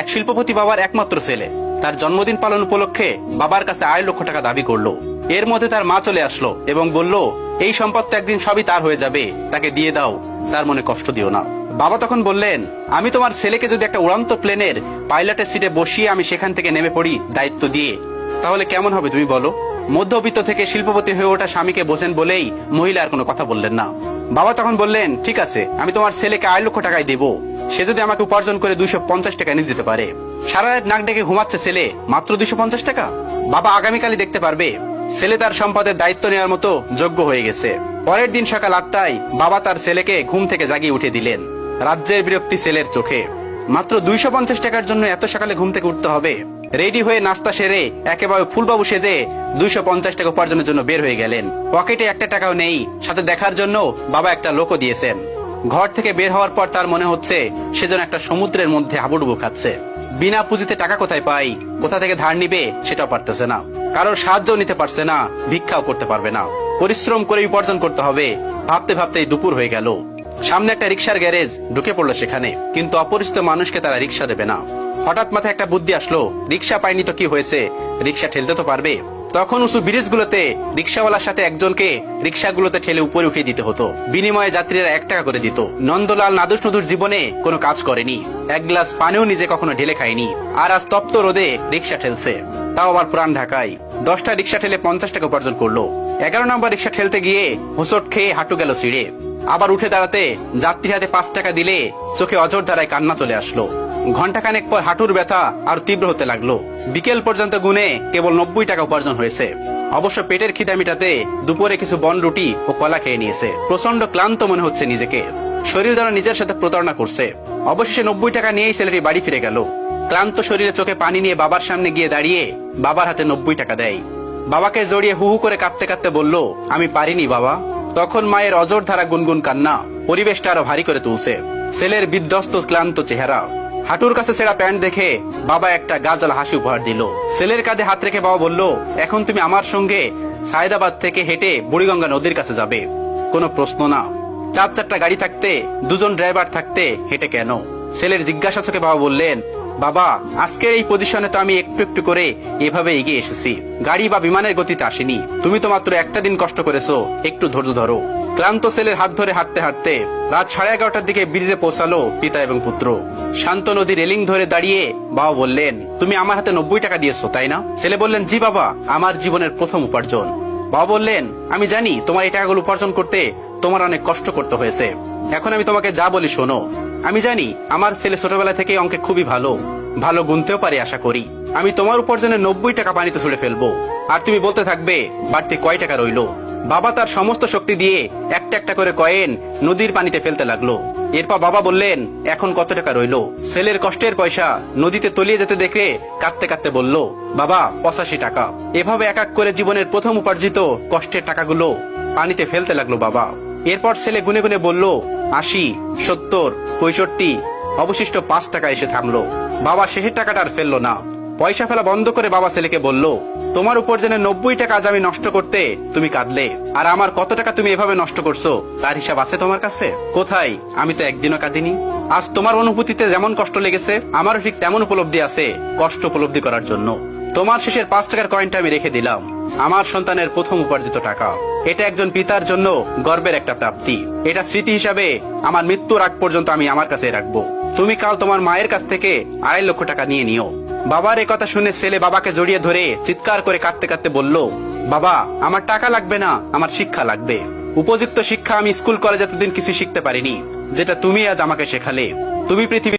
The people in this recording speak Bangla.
এক শিল্পপতি বাবার একমাত্র ছেলে তার জন্মদিন পালন উপলক্ষে বাবার কাছে 2.5 লক্ষ টাকা দাবি করলো। এর মধ্যে তার মা চলে আসলো এবং বলল, এই সম্পদ তো একদিন সবই তার হয়ে যাবে, তাকে দিয়ে দাও, তার মনে কষ্ট দিও না। বাবা তখন বললেন, আমি তোমার ছেলেকে যদি একটা উড়ান্ত প্লেনের পাইলটের সিটে বসিয়ে আমি সেখান থেকে নেমে পড়ি দায়িত্ব দিয়ে, তাহলে কেমন হবে তুমি বলো? মধ্যবিত্ত থেকে শিল্পপতি হয়ে ওঠা স্বামীকে বোঝেন বলেই মহিলা আর কোনো কথা বললেন না। বাবা তখন বললেন, ঠিক আছে, আমি তোমার ছেলেকে 2.5 লক্ষ টাকায় দেবো, সে যদি আমাকে উপার্জন করে 250 টাকা এনে দিতে পারে। সারা রাত নাক ডেকে ঘুমাচ্ছে ছেলে, মাত্র 250 টাকা। বাবা আগামীকালই দেখতে পারবে ছেলে তার সম্পদের দায়িত্ব নেওয়ার মতো যোগ্য হয়ে গেছে। পরের দিন সকাল 8টায় বাবা তার ছেলেকে ঘুম থেকে জাগিয়ে উঠে দিলেন। রাজ্যের বিরক্তি ছেলের চোখে। মাত্র 250 টাকার জন্য এত সকালে ঘুম থেকে উঠতে হবে? রেডি হয়ে নাস্তা সেরে একেবারে ফুলবাবু সেজে 250 টাকা উপার্জনের জন্য বের হয়ে গেলেন। পকেটে 1 টাকাও নেই, সাথে দেখার জন্য বাবা একটা লোকও দিয়েছেন। ঘর থেকে বের হওয়ার পর তার মনে হচ্ছে সে যেন একটা সমুদ্রের মধ্যে হাবুডুবু খাচ্ছে। বিনা পুঁজিতে টাকা কোথায় পাই, কোথা থেকে ধার নিবে সেটাও পারতেছে না, কারোর সাহায্য নিতে পারছে না, ভিক্ষাও করতে পারবে না। পরিশ্রম করে উপার্জন করতে হবে। ভাবতে ভাবতেই দুপুর হয়ে গেল। সামনে একটা রিক্সার গ্যারেজ, ঢুকে পড়লো সেখানে, কিন্তু অপরিচিত মানুষকে তারা রিক্সা দেবে না। হঠাৎ মাথায় একটা বুদ্ধি আসলো, রিক্সা পাইনি তো কি হয়েছে, রিক্সা ঠেলতে তো পারবে। তখন উঁচু ব্রিজগুলোতে রিক্সাওয়ালার সাথে একজনকে রিক্সাগুলোতে ঠেলে উপরে উঠিয়ে দিতে হতো। বিনিময়ে যাত্রীরা 1 টাকা করে দিত। নন্দলাল নাদুস নদুর জীবনে কোনো কাজ করেনি, এক গ্লাস পানিও নিজে কখনো ঢেলে খায়নি, আর আজ তপ্ত রোদে রিক্সা ঠেলছে, তাও আবার পুরান ঢাকায়। 10টা রিক্সা ঠেলে 50 টাকা উপার্জন করলো। 11 নম্বর রিক্সা ঠেলতে গিয়ে হোঁচট খেয়ে হাঁটু গেল ছিঁড়ে। আবার উঠে দাঁড়াতে যাত্রীর হাতে 5 টাকা দিলে চোখে অঝোর ধারায় কান্না চলে আসলো। ঘন্টাখানেক পর হাঁটুর ব্যথা আর তীব্র হতে লাগলো। বিকেল পর্যন্ত গুনে কেবল 90 টাকা উপার্জন হয়েছে। অবশ্য পেটের খিদা মিটাতে দুপুরে কিছু বন রুটি ও কলা খেয়ে নিয়েছে। প্রচন্ড ক্লান্ত মনে হচ্ছে নিজেকে, শরীর দ্বারা নিজের সাথে প্রতারণা করছে। অবশেষে 90 টাকা নিয়েই ছেলেটি বাড়ি ফিরে গেল। ক্লান্ত শরীরে চোখে পানি নিয়ে বাবার সামনে গিয়ে দাঁড়িয়ে বাবার হাতে 90 টাকা দেয়। বাবাকে জড়িয়ে হু হু করে কাঁদতে কাঁদতে বলল, আমি পারিনি বাবা। তখন মায়ের অজর ধারা গুনগুন কান্না পরিবেশটা আরো ভারী করে তুলছে। ছেলের বিধ্বস্ত ক্লান্ত চেহারা, হাঁটুর কাছে ছেঁড়া প্যান্ট দেখে বাবা একটা গাজল হাসি উপহার দিল। ছেলের কাঁধে হাত রেখে বাবা বলল, এখন তুমি আমার সঙ্গে সায়দাবাদ থেকে হেঁটে বুড়িগঙ্গা নদীর কাছে যাবে। কোনো প্রশ্ন না। 4-4টা গাড়ি থাকতে, 2জন ড্রাইভার থাকতে হেঁটে কেন? ছেলের জিজ্ঞাসা চোখে বাবা বললেন, বাবা আজকের এই পজিশনে তো আমি একটু একটু করে এভাবে এগিয়ে এসেছি, গাড়ি বা বিমানের গতিতে আসেনি। তুমি তো মাত্র একটা দিন কষ্ট করেছো, একটু ধৈর্য ধরো। ক্লান্ত ছেলের হাত ধরে হাঁটতে হাঁটতে রাত 11:30টার দিকে ব্রিজে পৌঁছালো পিতা এবং পুত্র। শান্ত নদী রেলিং ধরে দাঁড়িয়ে বাবা বললেন, তুমি আমার হাতে 90 টাকা দিয়েছো তাই না? ছেলে বললেন, জি বাবা, আমার জীবনের প্রথম উপার্জন। বাবা বললেন, আমি জানি তোমার এই টাকাগুলো উপার্জন করতে তোমার অনেক কষ্ট করতে হয়েছে। এখন আমি তোমাকে যা বলি শোনো। আমি জানি আমার ছেলে ছোটবেলা থেকে অঙ্কে খুবই ভালো গুনতেও পারে আশা করি। আমি তোমার উপার্জনের 90 টাকা পানিতে ছুড়ে ফেলবো, আর তুমি বলতে থাকবে বাড়তি কয় টাকা রইলো। বাবা তার সমস্ত শক্তি দিয়ে একটা একটা করে কয়েন নদীর পানিতে ফেলতে লাগলো। এরপর বাবা বললেন, এখন কত টাকা রইলো? ছেলের কষ্টের পয়সা নদীতে তলিয়ে যেতে দেখে কাঁদতে কাঁদতে বলল, বাবা 85 টাকা। এভাবে এক এক করে জীবনের প্রথম উপার্জিত কষ্টের টাকাগুলো পানিতে ফেলতে লাগলো বাবা। এরপর ছেলে গুনে গুনে বলল, 80, 70, 65, অবশিষ্ট 5 টাকা এসে থামলো। বাবা শেষের টাকাটা আর ফেললো না। পয়সা ফেলা বন্ধ করে বাবা ছেলেকে বলল, তোমার উপার্জনের 90 টাকা আজ আমি নষ্ট করতে তুমি কাঁদলে, আর আমার কত টাকা তুমি এভাবে নষ্ট করছো তার হিসাব আছে তোমার কাছে? কোথায়? আমি তো একদিনও কাঁদিনি। আজ তোমার অনুভূতিতে যেমন কষ্ট লেগেছে, আমারও ঠিক তেমন উপলব্ধি আছে কষ্ট উপলব্ধি করার জন্য। তোমার শেষের 5 টাকার কয়েনটা আমি রেখে দিলাম, আমার সন্তানের প্রথম উপার্জিত টাকা। এটা একজন পিতার জন্য গর্বের একটা প্রাপ্তি। এটা স্মৃতি হিসাবে আমার মৃত্যুর আগ পর্যন্ত আমি আমার কাছে রাখবো। তুমি কাল তোমার মায়ের কাছ থেকে 2.5 লক্ষ টাকা নিয়ে নিও। বাবার এই কথা শুনে ছেলে বাবাকে জড়িয়ে ধরে চিৎকার করে কাঁদতে কাঁদতে বলল, বাবা আমার টাকা লাগবে না, আমার শিক্ষা লাগবে। উপযুক্ত শিক্ষা আমি স্কুল কলেজে এতদিন কিছু শিখতে পারিনি, যেটা তুমি আজ আমাকে শেখালে। তুমি পৃথিবী